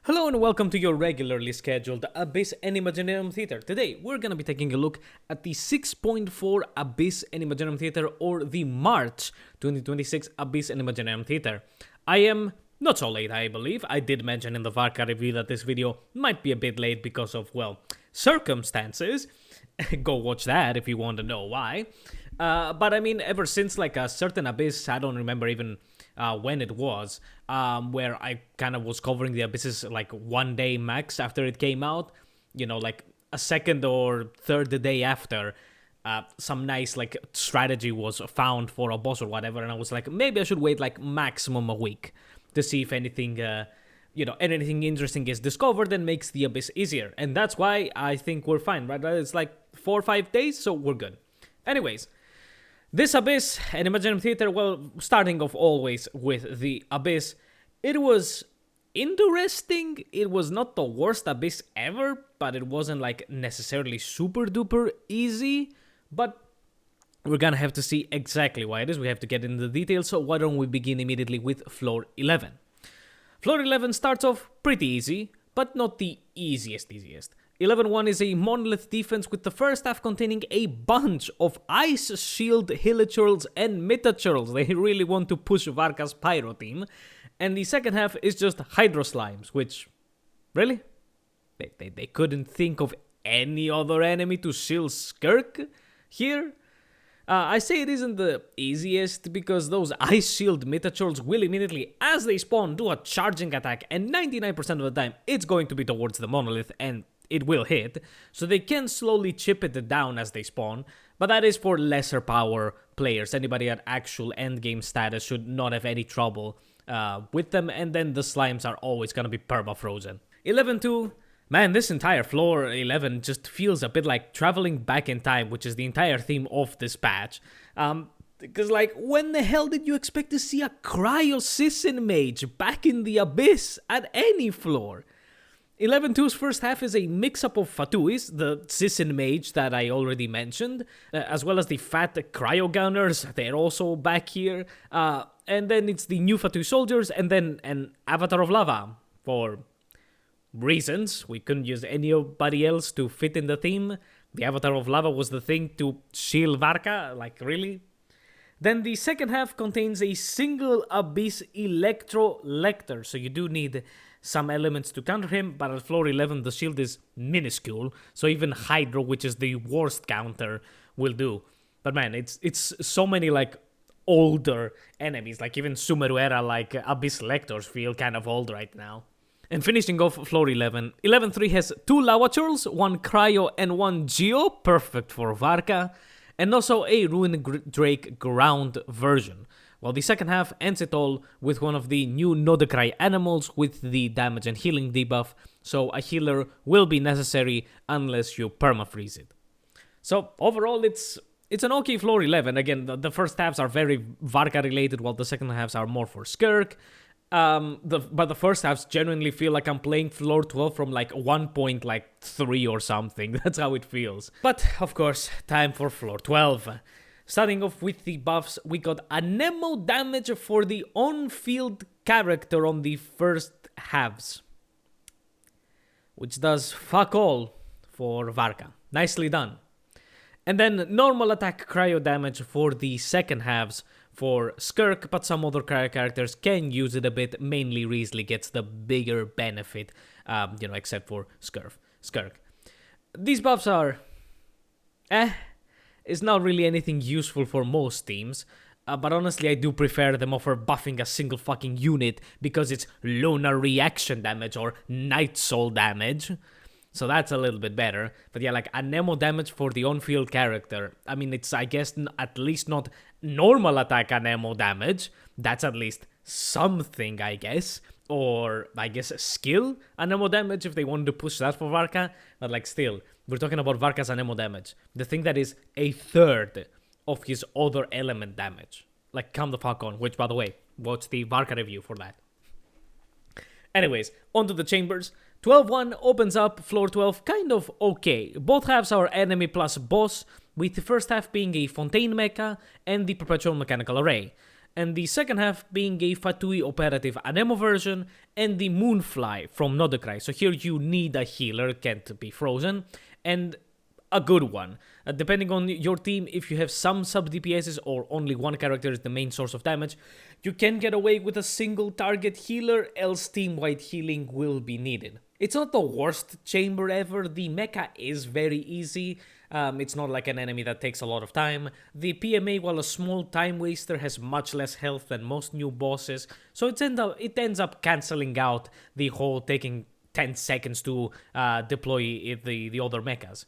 Hello and welcome to your regularly scheduled Abyss and Imaginarium Theater. Today, we're gonna be taking a look at the 6.4 Abyss and Imaginarium Theater, or the March 2026 Abyss and Imaginarium Theater. I am not so late, I believe. I did mention in the Varka review that this video might be a bit late because of, well, circumstances. Go watch that if you want to know why. But I mean, ever since like a certain Abyss, I don't remember even when it was, where I kind of was covering the Abysses like one day max after it came out, you know, like a second or third day after, some nice like strategy was found for a boss or whatever, and I was like, maybe I should wait like maximum a week to see if anything, anything interesting is discovered and makes the Abyss easier. And that's why I think we're fine, right? It's like 4 or 5 days, so we're good. Anyways, this Abyss and Imaginarium Theater, well, starting off always with the Abyss, it was interesting. It was not the worst Abyss ever, but it wasn't like necessarily super duper easy. But we're gonna have to see exactly why it is. We have to get into the details, so why don't we begin immediately with Floor 11. Floor 11 starts off pretty easy, but not the easiest. 11-1 is a monolith defense with the first half containing a bunch of ice shield hilichurls and mitachurls. They really want to push Varka's pyro team. And the second half is just hydro slimes, which, really? They couldn't think of any other enemy to shield Skirk here? I say it isn't the easiest because those Ice Shield Mitachurls will immediately, as they spawn, do a charging attack, and 99% of the time it's going to be towards the monolith and it will hit, so they can slowly chip it down as they spawn, but that is for lesser power players. Anybody at actual endgame status should not have any trouble with them, and then the slimes are always gonna be perma-frozen. 11-2. Man, this entire floor 11 just feels a bit like traveling back in time, which is the entire theme of this patch. Because, like, when the hell did you expect to see a Cryo Sissin Mage back in the Abyss at any floor? 11-2's first half is a mix-up of Fatuis, the Sissin Mage that I already mentioned, as well as the fat Cryo Gunners, they're also back here. And then it's the new Fatui Soldiers, and then an Avatar of Lava for reasons. We couldn't use anybody else to fit in the theme. The Avatar of Lava was the thing to shield Varka, like really? Then the second half contains a single Abyss Electro Lector, so you do need some elements to counter him, but at floor 11 the shield is minuscule, so even Hydro, which is the worst counter, will do. But man, it's so many like older enemies, like even Sumeru era like Abyss Lectors feel kind of old right now. And finishing off floor 11, 11-3 has 2 Lawachurls, 1 Cryo and 1 Geo, perfect for Varka, and also a Ruin Drake ground version. While the second half ends it all with one of the new Nodecry animals with the damage and healing debuff, so a healer will be necessary unless you permafreeze it. So overall it's an okay floor 11. Again, the first halves are very Varka related, while the second halves are more for Skirk. But the first halves genuinely feel like I'm playing floor 12 from like 1.3 or something. That's how it feels. But of course, time for floor 12. Starting off with the buffs, we got Anemo damage for the on-field character on the first halves, which does fuck all for Varka. Nicely done. And then normal attack cryo damage for the second halves for Skirk, but some other characters can use it a bit. Mainly Riesli gets the bigger benefit, except for Skirk. These buffs are It's not really anything useful for most teams, but honestly I do prefer them over buffing a single fucking unit because it's lunar reaction damage or night soul damage. So that's a little bit better. But yeah, like Anemo damage for the on-field character. I mean, it's, I guess, at least not normal attack Anemo damage. That's at least something, I guess. Or, I guess, skill Anemo damage if they wanted to push that for Varka. But like, still, we're talking about Varka's Anemo damage. The thing that is a third of his other element damage. Like, come the fuck on. Which, by the way, watch the Varka review for that. Anyways, onto the chambers. 12-1 opens up floor 12 kind of okay. Both halves are enemy plus boss, with the first half being a Fontaine mecha and the Perpetual Mechanical Array. and the second half being a Fatui operative Anemo version and the Moonfly from Nodokrai. So here you need a healer, can't be frozen, and a good one. Depending on your team, if you have some sub DPSs or only one character is the main source of damage, you can get away with a single target healer, else team-wide healing will be needed. It's not the worst chamber ever, the mecha is very easy, it's not like an enemy that takes a lot of time. The PMA, while a small time waster, has much less health than most new bosses, so it ends up cancelling out the whole taking 10 seconds to deploy the other mechas.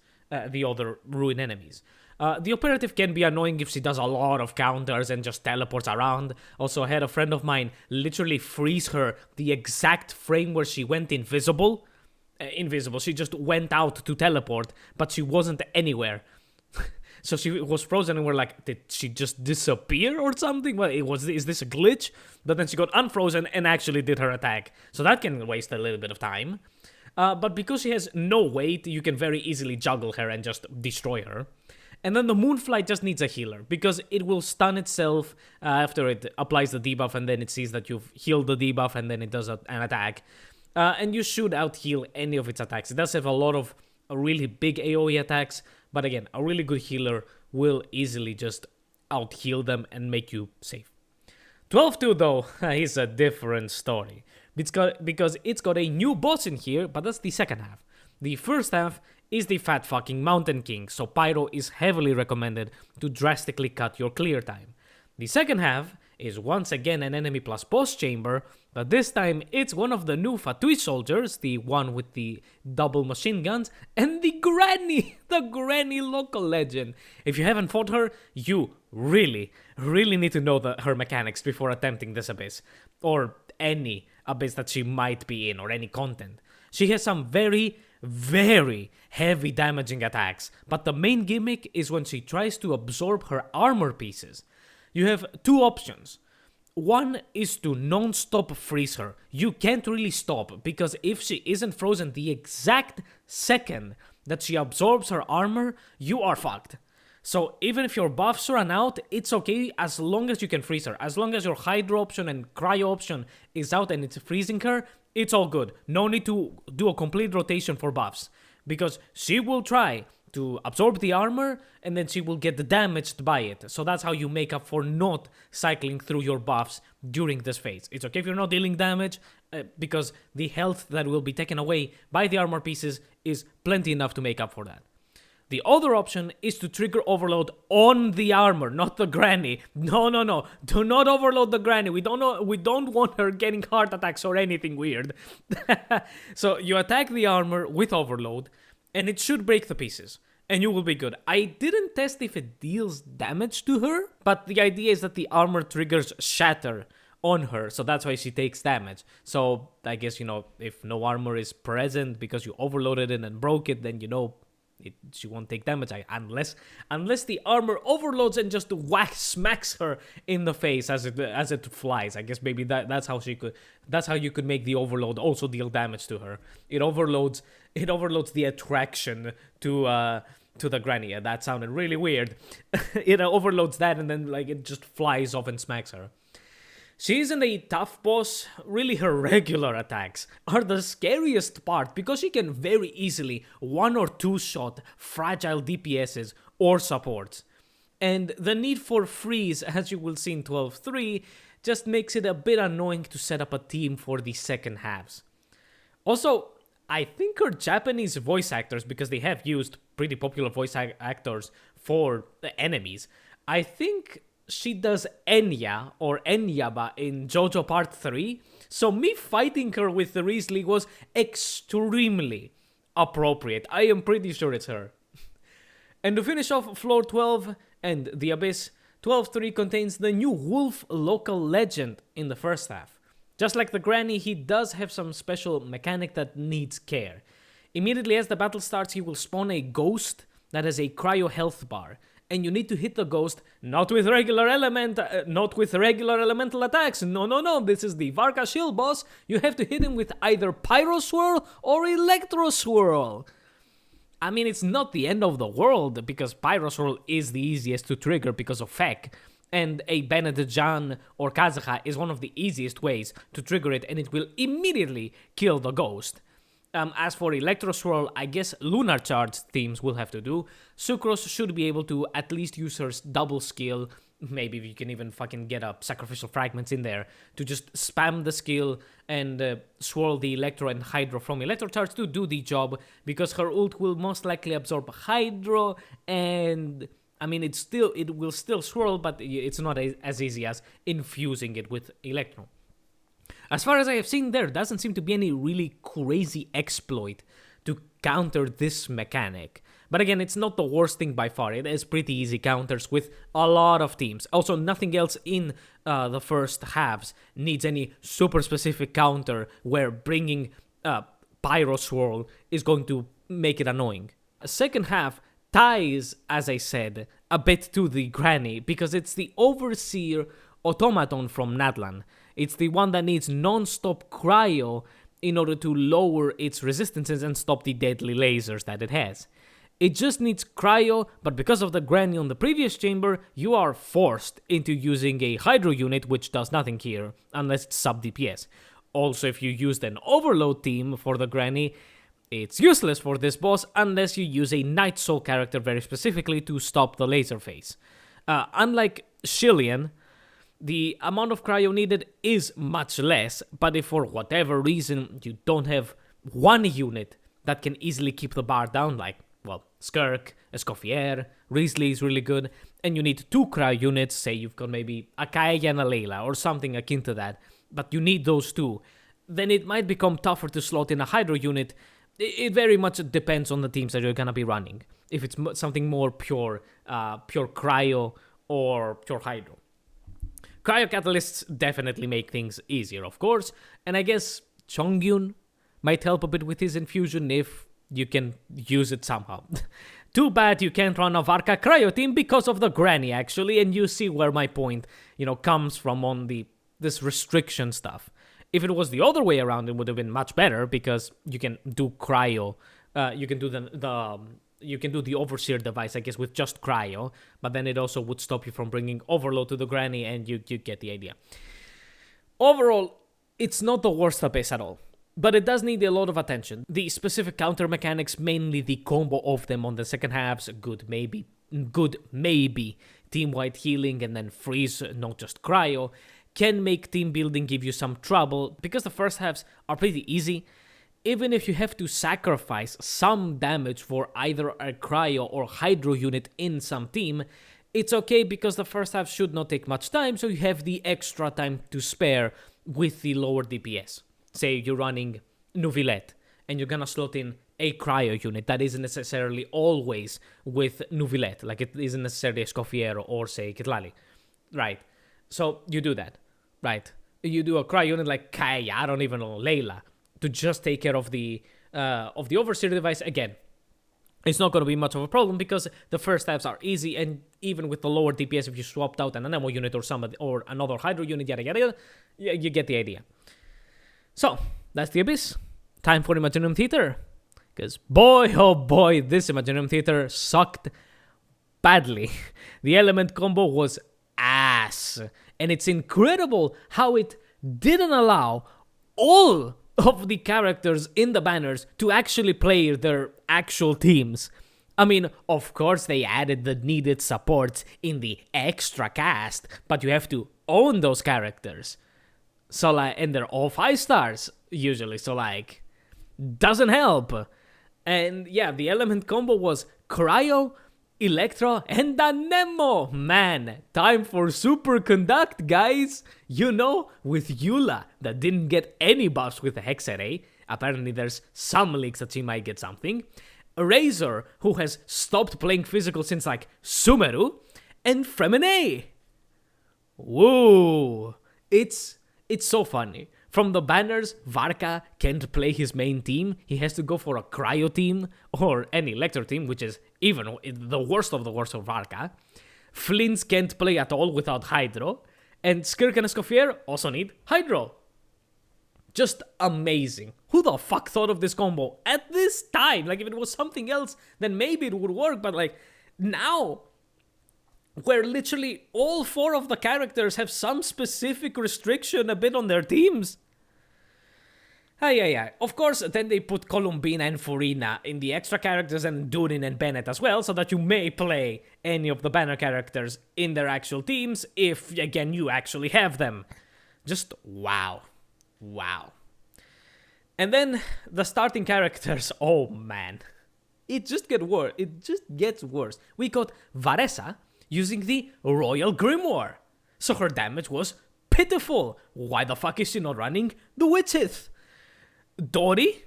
The other ruin enemies. The operative can be annoying if she does a lot of counters and just teleports around. Also, I had a friend of mine literally freeze her the exact frame where she went invisible. She just went out to teleport, but she wasn't anywhere. So she was frozen and we're like, did she just disappear or something? Well, is this a glitch? But then she got unfrozen and actually did her attack. So that can waste a little bit of time. But because she has no weight, you can very easily juggle her and just destroy her. And then the Moonfly just needs a healer, because it will stun itself after it applies the debuff, and then it sees that you've healed the debuff, and then it does an attack. And you should out-heal any of its attacks. It does have a lot of really big AoE attacks, but again, a really good healer will easily just out-heal them and make you safe. 12-2 though is a different story. Because it's got a new boss in here, but that's the second half. The first half is the fat fucking Mountain King, so Pyro is heavily recommended to drastically cut your clear time. The second half is once again an enemy plus boss chamber, but this time it's one of the new Fatui soldiers, the one with the double machine guns, and the Granny local legend. If you haven't fought her, you really need to know her mechanics before attempting this abyss, or any abyss that she might be in, or any content. She has some very heavy damaging attacks, but the main gimmick is when she tries to absorb her armor pieces. You have two options. One is to non-stop freeze her. You can't really stop, because if she isn't frozen the exact second that she absorbs her armor, you are fucked. So even if your buffs run out, it's okay as long as you can freeze her. As long as your Hydro option and Cryo option is out and it's freezing her, it's all good. No need to do a complete rotation for buffs, because she will try to absorb the armor and then she will get damaged by it. So that's how you make up for not cycling through your buffs during this phase. It's okay if you're not dealing damage, because the health that will be taken away by the armor pieces is plenty enough to make up for that. The other option is to trigger overload on the armor, not the Granny. No. Do not overload the Granny. We don't want her getting heart attacks or anything weird. So you attack the armor with overload, and it should break the pieces, and you will be good. I didn't test if it deals damage to her, but the idea is that the armor triggers shatter on her, so that's why she takes damage. So I guess, if no armor is present because you overloaded it and broke it, then she won't take damage, unless the armor overloads and just smacks her in the face as it flies. I guess maybe that's how you could make the overload also deal damage to her. It overloads the attraction to the Granny. Yeah, that sounded really weird. It overloads that, and then it just flies off and smacks her. She isn't a tough boss. Really, her regular attacks are the scariest part, because she can very easily 1 or 2 shot fragile DPSs or supports. And the need for freeze, as you will see in 12-3, just makes it a bit annoying to set up a team for the second halves. Also, I think her Japanese voice actors, because they have used pretty popular voice actors for the enemies, I think she does Enya or Enyaba in JoJo Part 3, so me fighting her with the Risley was extremely appropriate. I am pretty sure it's her. And to finish off floor 12 and the Abyss, 12-3 contains the new Wolf local legend in the first half. Just like the Granny, he does have some special mechanic that needs care. Immediately as the battle starts, he will spawn a ghost that has a cryo health bar, and you need to hit the ghost not with regular elemental attacks. No, this is the Varka shield boss. You have to hit him with either Pyro Swirl or Electro Swirl. I mean, it's not the end of the world, because Pyro Swirl is the easiest to trigger because of Feck, And a Benedjan or Kazaha is one of the easiest ways to trigger it, and it will immediately kill the ghost. As for Electro Swirl, I guess Lunar Charge teams will have to do. Sucrose should be able to at least use her double skill. Maybe you can even fucking get up Sacrificial Fragments in there to just spam the skill and swirl the Electro and Hydro from Electro Charge to do the job, because her ult will most likely absorb Hydro, and I mean it will still swirl, but it's not as easy as infusing it with Electro. As far as I have seen, there doesn't seem to be any really crazy exploit to counter this mechanic. But again, it's not the worst thing by far. It has pretty easy counters with a lot of teams. Also, nothing else in the first halves needs any super specific counter where bringing Pyro Swirl is going to make it annoying. Second half ties, as I said, a bit to the Granny, because it's the Overseer Automaton from Nadlan. It's the one that needs non-stop cryo in order to lower its resistances and stop the deadly lasers that it has. It just needs cryo, but because of the Granny on the previous chamber, you are forced into using a Hydro unit, which does nothing here, unless it's sub-DPS. Also, if you used an Overload team for the Granny, it's useless for this boss unless you use a Night Soul character very specifically to stop the laser phase. Unlike Shillian, the amount of cryo needed is much less, but if for whatever reason you don't have one unit that can easily keep the bar down, like, well, Skirk, Escoffier, Risley is really good, and you need 2 cryo units, say you've got maybe a Kaeya and a Layla or something akin to that, but you need those 2, then it might become tougher to slot in a Hydro unit. It very much depends on the teams that you're gonna be running. If it's something more pure cryo or pure Hydro. Cryo catalysts definitely make things easier, of course, and I guess Chongyun might help a bit with his infusion if you can use it somehow. Too bad you can't run a Varka cryo team because of the Granny, actually, and you see where my point, comes from on this restriction stuff. If it was the other way around, it would have been much better, because you can do cryo, you can do the Overseer device, I guess, with just cryo, but then it also would stop you from bringing Overload to the Granny, and you get the idea. Overall, it's not the worst Abyss at all, but it does need a lot of attention. The specific counter mechanics, mainly the combo of them on the second halves, good maybe, team-wide healing and then freeze, not just cryo, can make team building give you some trouble, because the first halves are pretty easy. Even if you have to sacrifice some damage for either a cryo or Hydro unit in some team, it's okay, because the first half should not take much time, so you have the extra time to spare with the lower DPS. Say you're running Nuvilette, and you're gonna slot in a cryo unit that isn't necessarily always with Nuvilette, like it isn't necessarily Escoffier or say Kitlali, right? So you do that, right? You do a cryo unit like Kaeya, I don't even know, Layla, to just take care of the Overseer device. Again, it's not going to be much of a problem, because the first halves are easy, and even with the lower DPS, if you swapped out an Anemo unit or another Hydro unit, yada yada yada, you get the idea. So, that's the Abyss. Time for Imaginarium Theater. Because boy, oh boy, this Imaginarium Theater sucked badly. The element combo was ass. And it's incredible how it didn't allow all of the characters in the banners to actually play their actual teams. I mean, of course they added the needed supports in the extra cast, but you have to own those characters. So like, and they're all 5 stars usually, so like, doesn't help. And yeah, the element combo was Cryo, Electro, and Anemo. Man, time for Superconduct, guys. With Eula, that didn't get any buffs with the Hex Array. Apparently there's some leaks that she might get something. Razor, who has stopped playing physical since like Sumeru. And Fremine. Whoa. It's so funny. From the banners, Varka can't play his main team. He has to go for a cryo team or an electro team, which is even the worst of the worst of Varka. Flints can't play at all without Hydro. And Skirk and Escoffier also need Hydro. Just amazing. Who the fuck thought of this combo at this time? Like, if it was something else, then maybe it would work. But like, now, where literally all 4 of the characters have some specific restriction a bit on their teams. Yeah. Of course, then they put Columbina and Furina in the extra characters and Durin and Bennett as well, so that you may play any of the banner characters in their actual teams if, again, you actually have them. Just wow. And then the starting characters, oh man. It just gets worse. We got Varesa using the Royal Grimoire. So her damage was pitiful. Why the fuck is she not running the Witchith? Dori,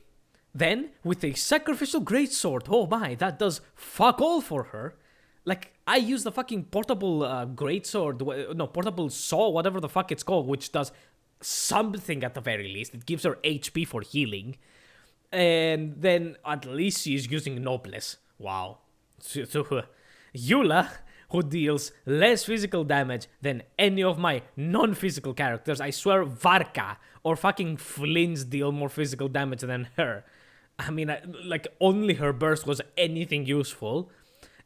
then, with a sacrificial greatsword. Oh my, that does fuck all for her. Like, I use the fucking portable greatsword, portable saw, whatever the fuck it's called, which does something at the very least. It gives her HP for healing. And then, at least she's using Noblesse. Wow. So Eula, who deals less physical damage than any of my non-physical characters. I swear Varka or fucking Flynn's deal more physical damage than her. I mean, only her burst was anything useful.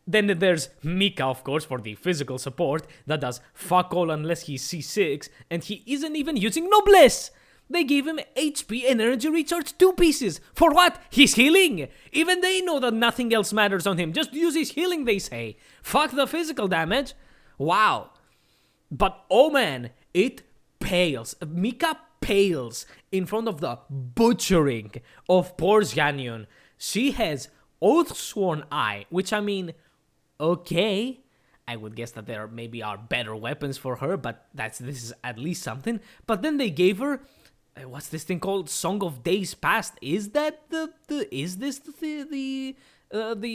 Then there's Mika, of course, for the physical support that does fuck all unless he's C6, and he isn't even using Noblesse! They gave him HP and energy recharge 2 pieces. For what? He's healing! Even they know that nothing else matters on him. Just use his healing, they say. Fuck the physical damage. Wow. But oh man, it pales. Mika pales in front of the butchering of poor Zhanyun. She has Oathsworn Eye, which I mean, okay. I would guess that there maybe are better weapons for her, but this is at least something. But then they gave her, what's this thing called? Song of Days Past. Is that the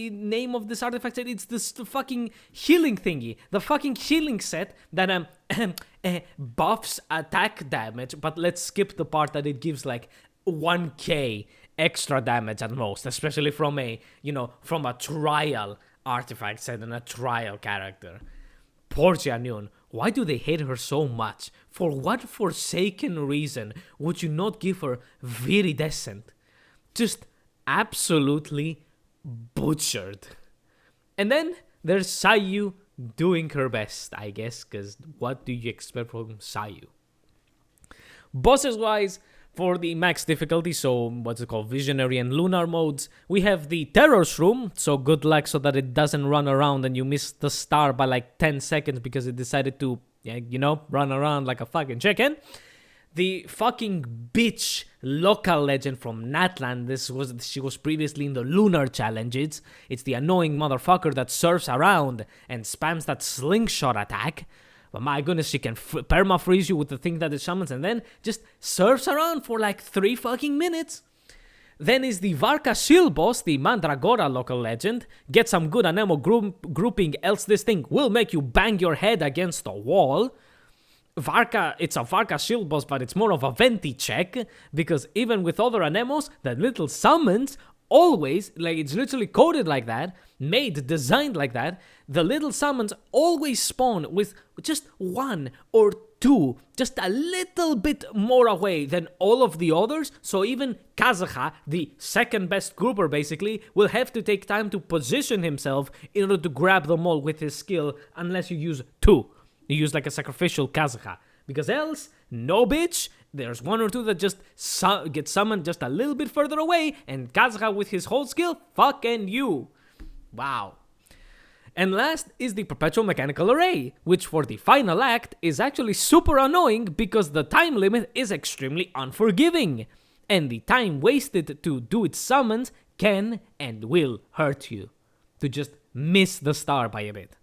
name of this artifact? It's the fucking healing thingy, the fucking healing set that buffs attack damage. But let's skip the part that it gives like 1k extra damage at most, especially from a trial artifact set and a trial character. Poor Jianyun. Why do they hate her so much? For what forsaken reason would you not give her Viridescent? Just absolutely butchered. And then there's Sayu doing her best, I guess, because what do you expect from Sayu? Bosses wise, for the max difficulty, so what's it called, Visionary and Lunar modes, we have the Terror Shroom, so good luck so that it doesn't run around and you miss the star by like 10 seconds because it decided to, run around like a fucking chicken. The fucking bitch local legend from Natlan, she was previously in the Lunar challenges. It's the annoying motherfucker that surfs around and spams that slingshot attack. But my goodness, she can perma-freeze you with the thing that it summons and then just surfs around for like 3 fucking minutes. Then is the Varka shield boss, the Mandragora local legend. Get some good anemo grouping, else this thing will make you bang your head against a wall. Varka, it's a Varka shield boss, but it's more of a venti check, because even with other anemos, the little summons always, like it's literally coded like that, designed like that, the little summons always spawn with just 1 or 2, just a little bit more away than all of the others, so even Kazuha, the second best grouper basically, will have to take time to position himself in order to grab them all with his skill, unless you use 2. You use like a sacrificial Kazuha, because else, no bitch, there's 1 or 2 that just get summoned just a little bit further away, and Kazuha with his whole skill, fucking you. Wow. And last is the Perpetual Mechanical Array, which for the final act is actually super annoying because the time limit is extremely unforgiving, and the time wasted to do its summons can and will hurt you, to just miss the star by a bit.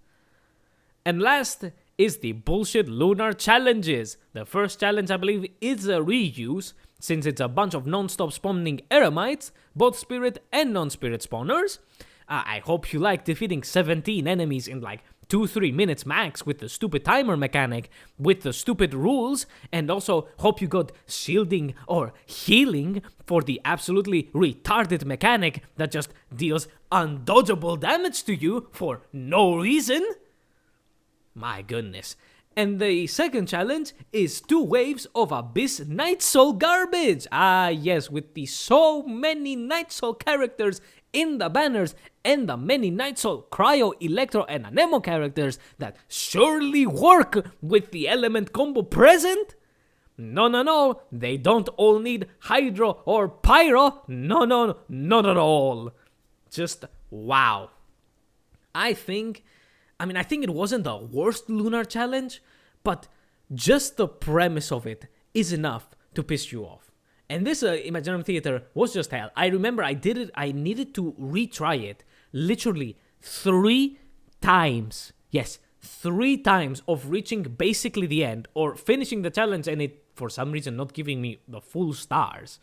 And last is the bullshit Lunar challenges. The first challenge, I believe, is a reuse, since it's a bunch of non-stop spawning eremites, both spirit and non-spirit spawners. I hope you like defeating 17 enemies in like 2-3 minutes max with the stupid timer mechanic, with the stupid rules, and also hope you got shielding or healing for the absolutely retarded mechanic that just deals undodgeable damage to you for no reason. My goodness. And the second challenge is 2 waves of Abyss Night Soul garbage. Ah, yes, with the so many Night Soul characters in the banners and the many Night Soul, Cryo, Electro, and Anemo characters that surely work with the element combo present. No, they don't all need Hydro or Pyro. No, not at all. Just wow. I think it wasn't the worst lunar challenge, but just the premise of it is enough to piss you off. And this Imaginarium Theater was just hell. I remember I needed to retry it literally 3 times. Yes, 3 times of reaching basically the end or finishing the challenge and it, for some reason, not giving me the full stars.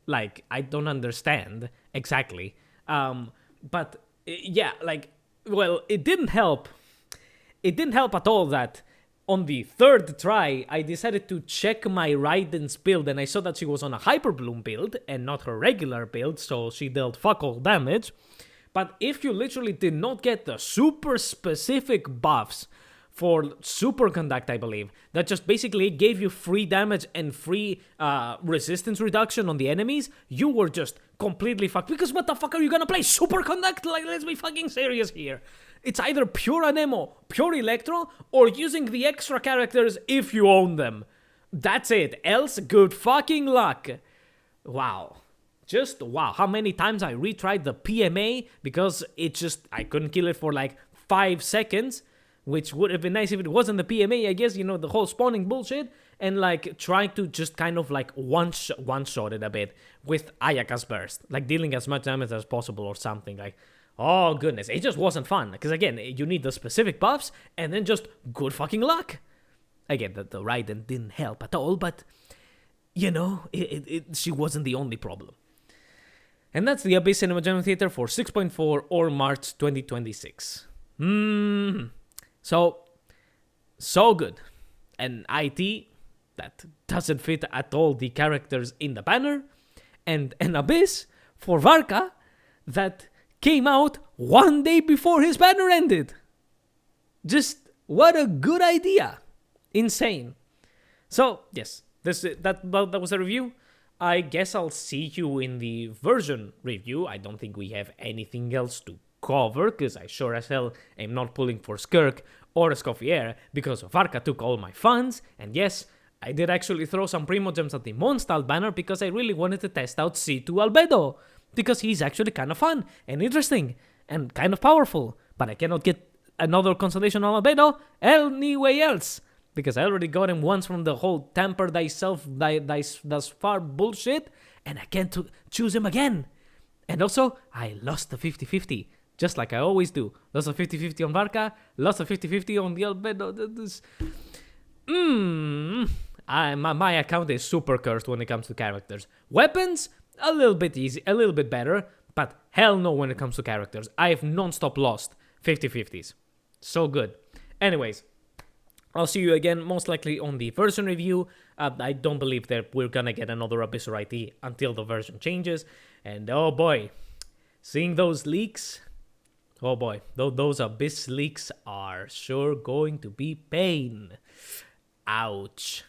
Like, I don't understand exactly. But yeah, like, well, it didn't help. It didn't help at all that on the 3rd try, I decided to check my Raiden's build and I saw that she was on a Hyper Bloom build and not her regular build, so she dealt fuck all damage. But if you literally did not get the super specific buffs for Superconduct, I believe, that just basically gave you free damage and free resistance reduction on the enemies, you were just completely fucked. Because what the fuck are you gonna play? Superconduct? Like, let's be fucking serious here. It's either pure Anemo, pure Electro, or using the extra characters if you own them. That's it. Else, good fucking luck. Wow. Just wow. How many times I retried the PMA because I couldn't kill it for like 5 seconds, which would have been nice if it wasn't the PMA, I guess, you know, the whole spawning bullshit, and like trying to just kind of like one-shot it a bit with Ayaka's Burst, like dealing as much damage as possible or something, like, oh goodness, it just wasn't fun, because again, you need the specific buffs, and then just good fucking luck. Again, the Raiden didn't help at all, but, you know, she wasn't the only problem. And that's the Abyss Imaginarium Theater for 6.4 or March 2026. So good. An IT that doesn't fit at all the characters in the banner, and an Abyss for Varka that came out 1 day before his banner ended. Just what a good idea. Insane. So, yes, that was a review. I guess I'll see you in the version review. I don't think we have anything else to cover, because I sure as hell am not pulling for Skirk or Escoffier, because Varka took all my funds, and yes, I did actually throw some Primogems at the Mondstadt banner because I really wanted to test out C2 Albedo, because he's actually kind of fun and interesting and kind of powerful, but I cannot get another consolation on Albedo anyway else, because I already got him once from the whole tamper thyself thus far bullshit, and I can't choose him again. And also, I lost the 50-50, just like I always do. Lost the 50-50 on Varka, lost the 50-50 on the Albedo. My account is super cursed when it comes to characters. Weapons, a little bit easy, a little bit better, but hell no when it comes to characters. I've non-stop lost 50-50s. So good. Anyways, I'll see you again, most likely on the version review. I don't believe that we're gonna get another Abyss or IT until the version changes. And oh boy, seeing those leaks, oh boy, those Abyss leaks are sure going to be pain. Ouch.